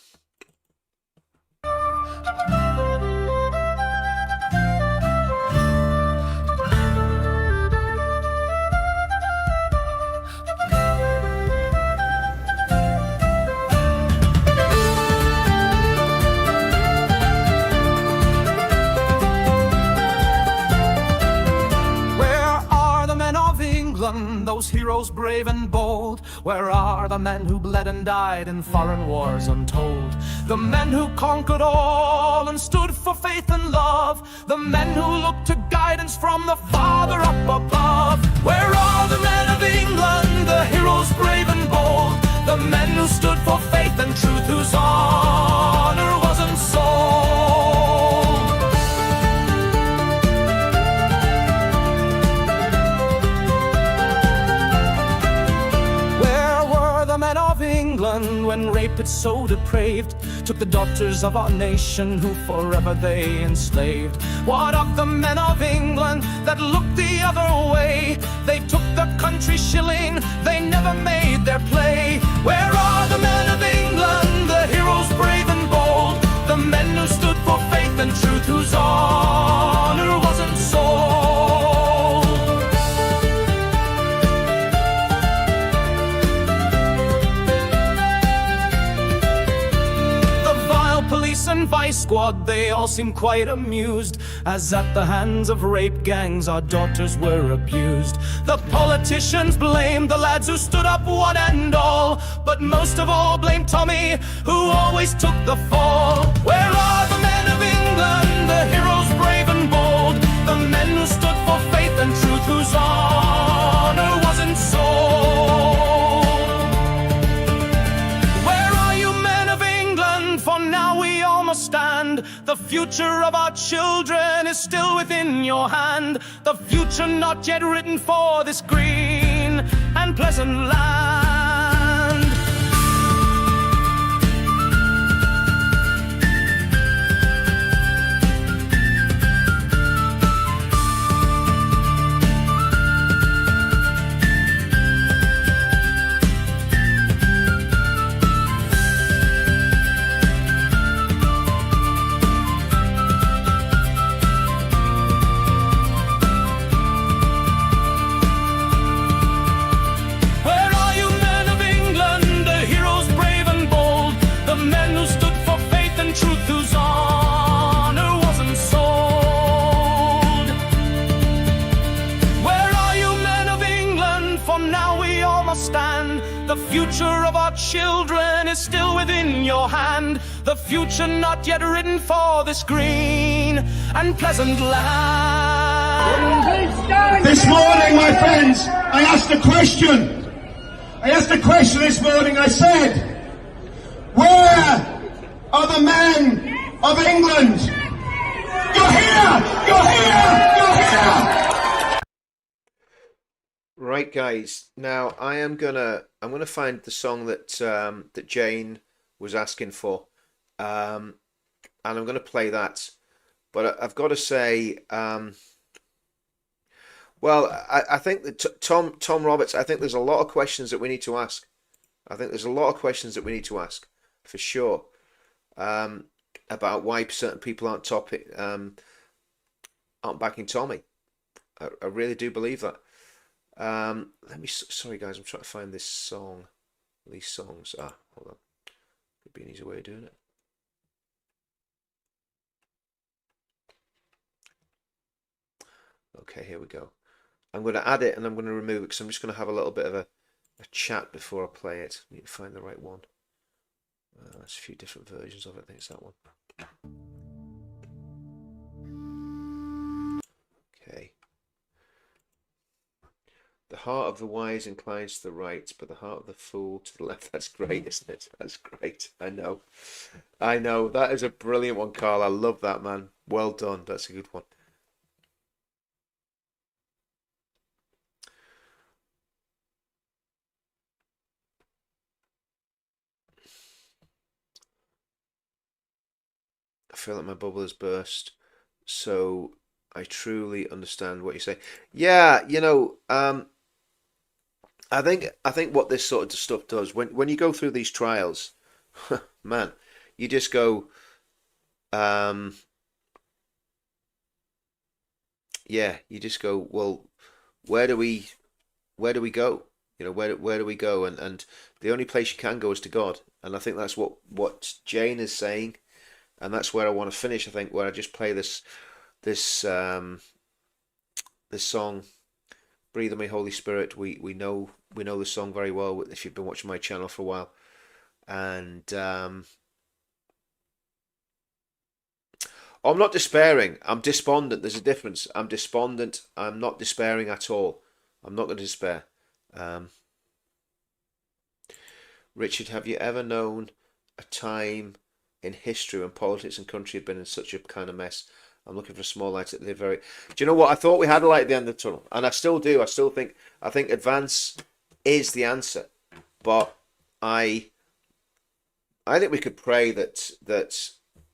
Those heroes brave and bold, where are the men who bled and died in foreign wars untold? The men who conquered all and stood for faith and love, the men who looked to guidance from the Father up above. Where are the men of England, the heroes brave and bold, the men who stood for faith and truth, whose honor wasn't sold? England, when rape had so depraved, took the daughters of our nation, who forever they enslaved? What of the men of England that looked the other way? They took the country shilling, they never made their play. Where are the men of England, the heroes brave and bold, the men who stood for faith and truth, whose honor wasn't sold? Police and vice squad, they all seem quite amused, as at the hands of rape gangs our daughters were abused. The politicians blamed the lads who stood up one and all, but most of all blamed Tommy, who always took the fall. Where are the men of England, the heroes brave and bold, the men who stood for faith and truth, whose honor wasn't sold? For now we all must stand. The future of our children is still within your hand. The future not yet written for this green and pleasant land. The future of our children is still within your hand. The future not yet written for this green and pleasant land. This morning, my friends, I asked a question. This morning. I said, where are the men of England? You're here! You're here! You're here! Right, guys. Now I'm gonna find the song that that Jane was asking for, and I'm gonna play that. But I've got to say, well, I think that Tom Roberts. I think there's a lot of questions that we need to ask. For sure, about why certain people aren't backing Tommy. I really do believe that. Sorry guys, I'm trying to find this song. These songs. Hold on. Could be an easy way of doing it. Okay, here we go. I'm going to add it and I'm going to remove it because I'm just going to have a little bit of a chat before I play it. I need to find the right one. There's a few different versions of it. I think it's that one. Okay. The heart of the wise inclines to the right, but the heart of the fool to the left. That's great, isn't it? That's great. I know. That is a brilliant one, Carl. I love that, man. Well done. That's a good one. I feel like my bubble has burst. So I truly understand what you say. Yeah, I think what this sort of stuff does, when you go through these trials, man, you just go, well, where do we go? Where do we go? And the only place you can go is to God. And I think that's what Jane is saying, and that's where I want to finish. I think where I just play this song, "Breathe on Me, Holy Spirit." We know the song very well if you've been watching my channel for a while, and I'm not despairing. I'm despondent. There's a difference. I'm despondent. I'm not despairing at all. I'm not going to despair. Richard, have you ever known a time in history when politics and country have been in such a kind of mess? I'm looking for a small light at the very... Do you know what? I thought we had a light at the end of the tunnel, and I still do. I think advance is the answer, but I I think we could pray that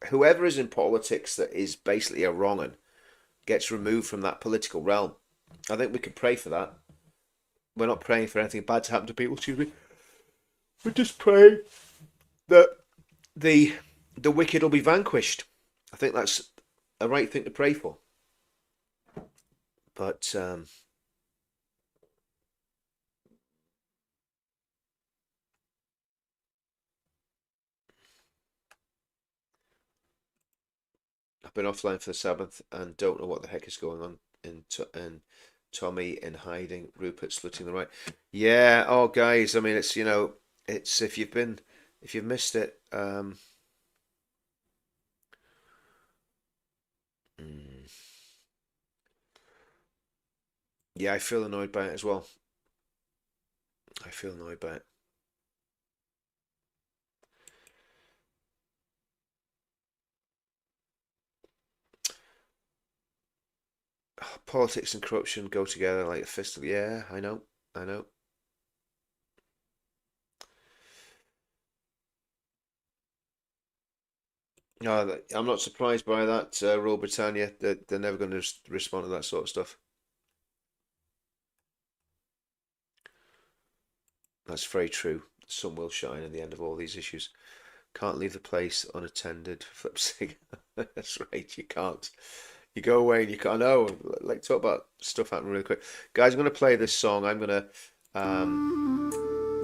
whoever is in politics that is basically a wrong 'un gets removed from that political realm. I think we could pray for that. We're not praying for anything bad to happen to people, excuse me. We're just praying that the wicked will be vanquished. I think that's a right thing to pray for. But I've been offline for the Sabbath and don't know what the heck is going on in Tommy in hiding, Rupert splitting the right. Yeah, oh guys, I mean it's it's if you've missed it, yeah, I feel annoyed by it as well. I feel annoyed by it. Oh, politics and corruption go together like a fist of the air. I know. No, I'm not surprised by that, Rule Britannia. They're never going to respond to that sort of stuff. That's very true. The sun will shine in the end of all these issues. Can't leave the place unattended. Flipsig. That's right, you can't. You go away and you can't. I know. Like, talk about stuff happening really quick. Guys, I'm going to play this song. I'm going to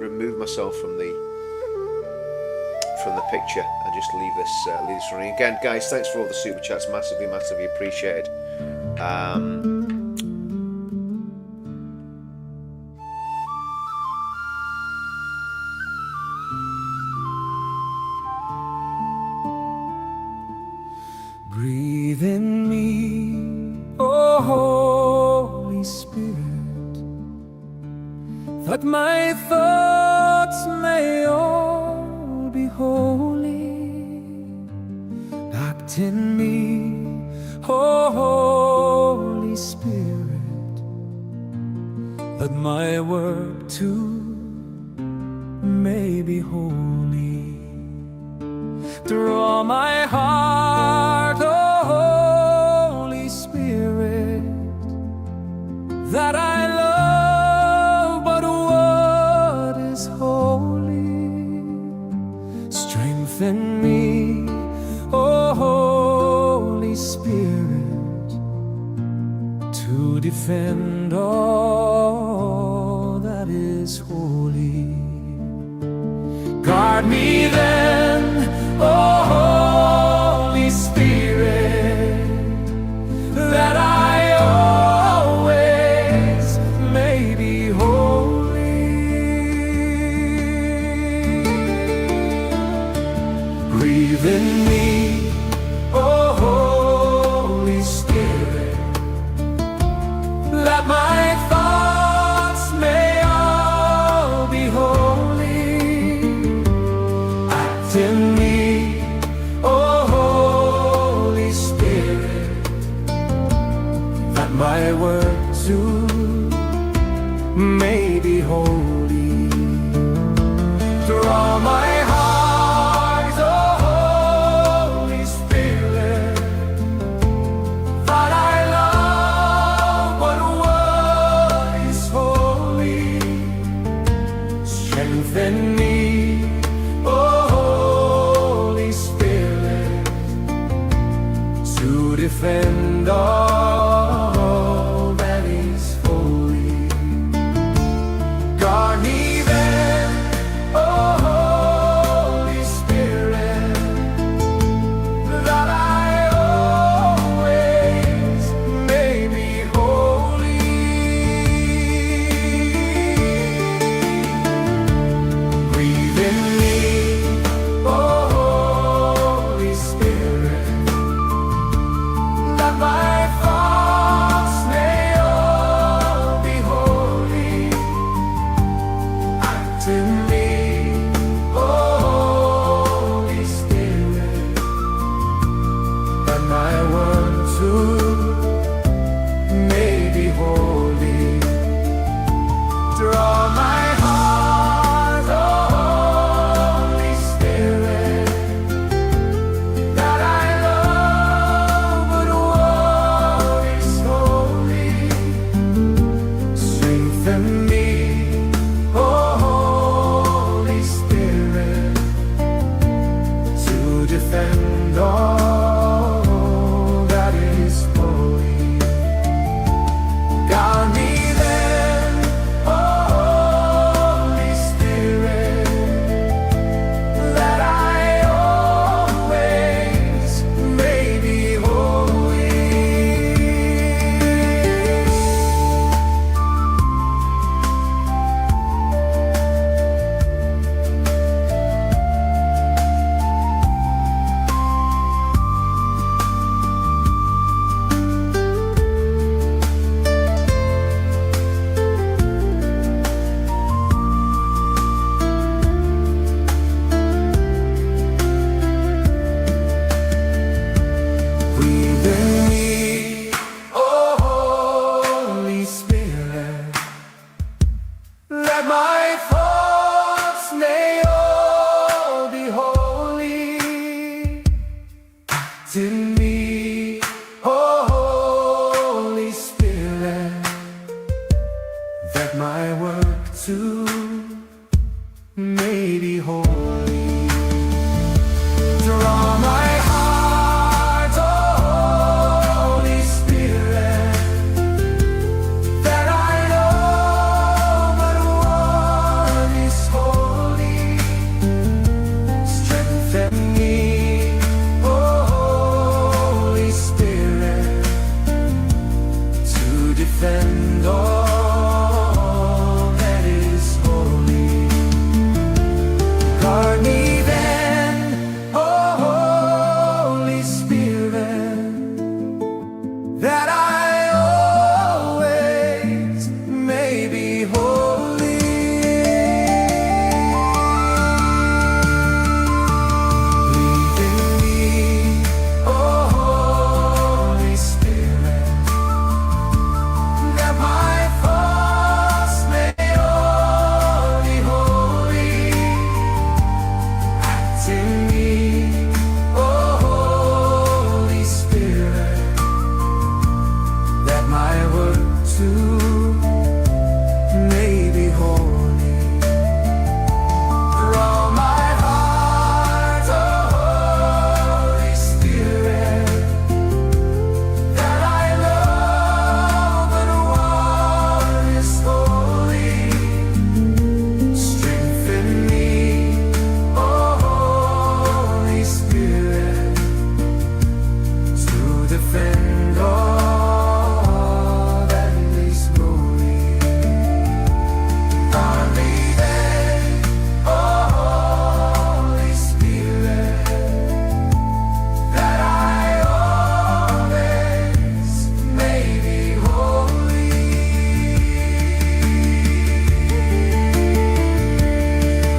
remove myself from the picture and just leave this running. Again, guys, thanks for all the super chats. Massively appreciated. Breathe in me, oh Holy Spirit, that my thoughts may all be holy. Act in me, oh Holy Spirit, that my work too may be holy. Draw my heart, oh Holy Spirit, that I love but what is holy. Strengthen me, oh Holy Spirit, to defend all that is holy. Guard me then, oh Holy Spirit, that I always may be holy. Breathe in me, oh Holy Spirit, that my thoughts may all be holy. Act in me, oh Holy Spirit, that my work too may be holy. Draw my heart, oh Holy Spirit, that I love but what is holy. Strengthen me, oh Holy Spirit, to defend all that is holy. Guard me then, oh Holy Spirit, that I always may be holy. Breathe in me, oh Holy Spirit, that my thoughts may be holy. Draw my heart, oh Holy Spirit, that I know but one is holy. Strengthen me, oh Holy Spirit, to defend all that is holy. Guard me then, oh Holy Spirit, that I always may be holy. Breathe in me, oh Holy Spirit, that my thoughts may all be holy. Act in me, oh Holy Spirit, that my work too may be holy. Draw my heart, oh Holy Spirit, that I love but one is holy. Strengthen me, oh Holy Spirit, to defend all that is holy. Guard me then, oh Holy Spirit, that I always may be holy.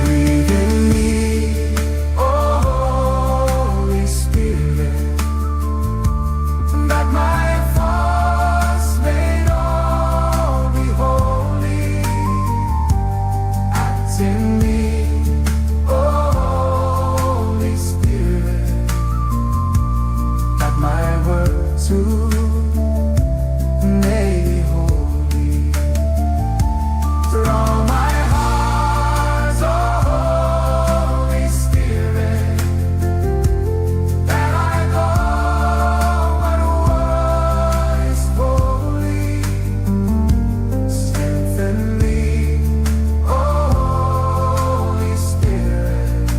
Breathe in me, oh Holy Spirit, that my thoughts may all be holy. Act in me, oh Holy Spirit, that my word too may be holy. Draw my heart, oh Holy Spirit, that I know what is holy. Strengthen me, oh Holy Spirit,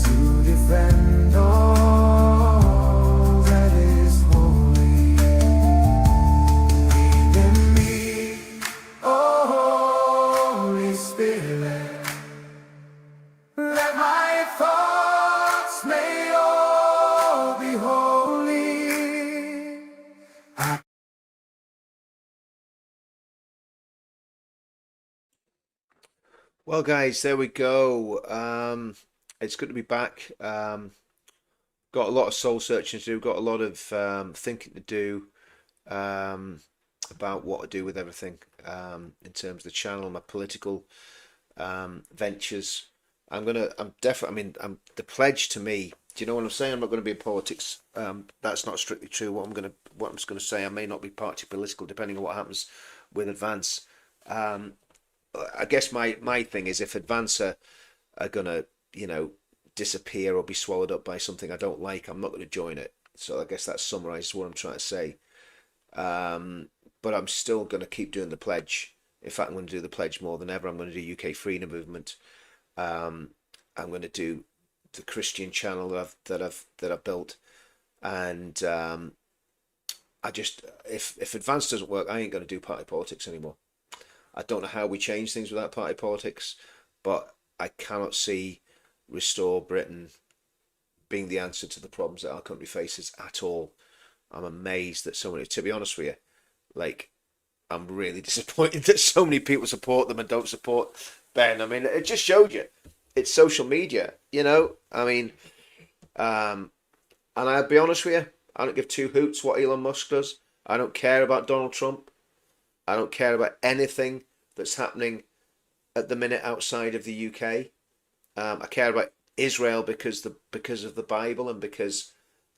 to defend all that is holy. Lead in me, oh Holy Spirit, let my thoughts may all be holy. Well, guys, there we go. It's good to be back. Got a lot of soul searching to do. Got a lot of thinking to do about what to do with everything in terms of the channel, my political ventures. I'm definitely. I mean, the pledge to me. Do you know what I'm saying? I'm not going to be in politics. That's not strictly true. What I'm just going to say, I may not be party political, depending on what happens with Advance. I guess my thing is, if Advance are gonna, disappear or be swallowed up by something I don't like, I'm not going to join it. So I guess that summarizes what I'm trying to say. But I'm still going to keep doing the pledge. In fact, I'm going to do the pledge more than ever. I'm going to do UK Freedom Movement. I'm going to do the Christian channel that I've built, and I just, if Advance doesn't work, I ain't going to do party politics anymore. I don't know how we change things without party politics, but I cannot see Restore Britain being the answer to the problems that our country faces at all. I'm amazed that so many, to be honest with you, like, I'm really disappointed that so many people support them and don't support Ben. I mean, it just showed you. It's social media, I mean, and I'll be honest with you, I don't give two hoots what Elon Musk does. I don't care about Donald Trump. I don't care about anything that's happening at the minute outside of the UK. I care about Israel because of the Bible, and because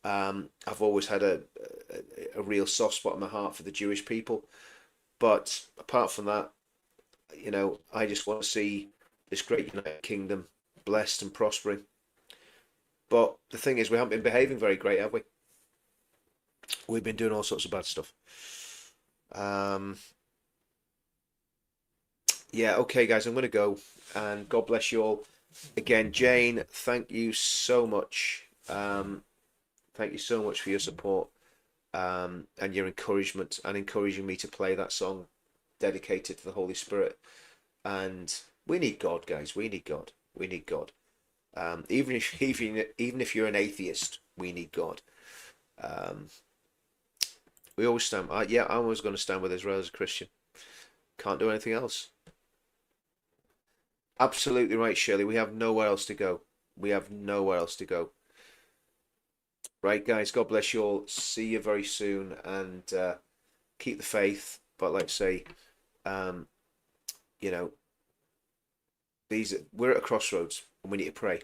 I've always had a real soft spot in my heart for the Jewish people. But apart from that, I just want to see this great United Kingdom blessed and prospering. But the thing is, we haven't been behaving very great, have we? We've been doing all sorts of bad stuff. Yeah, okay, guys, I'm going to go. And God bless you all. Again, Jane, thank you so much. Thank you so much for your support and your encouragement and encouraging me to play that song dedicated to the Holy Spirit. And we need God, guys. We need God. We need God. Even if you're an atheist, we need God. We always stand. Yeah, I'm always going to stand with Israel as a Christian. Can't do anything else. Absolutely right, Shirley. We have nowhere else to go. We have nowhere else to go. Right, guys. God bless you all. See you very soon, and keep the faith. But like I say, you know, we're at a crossroads, and we need to pray.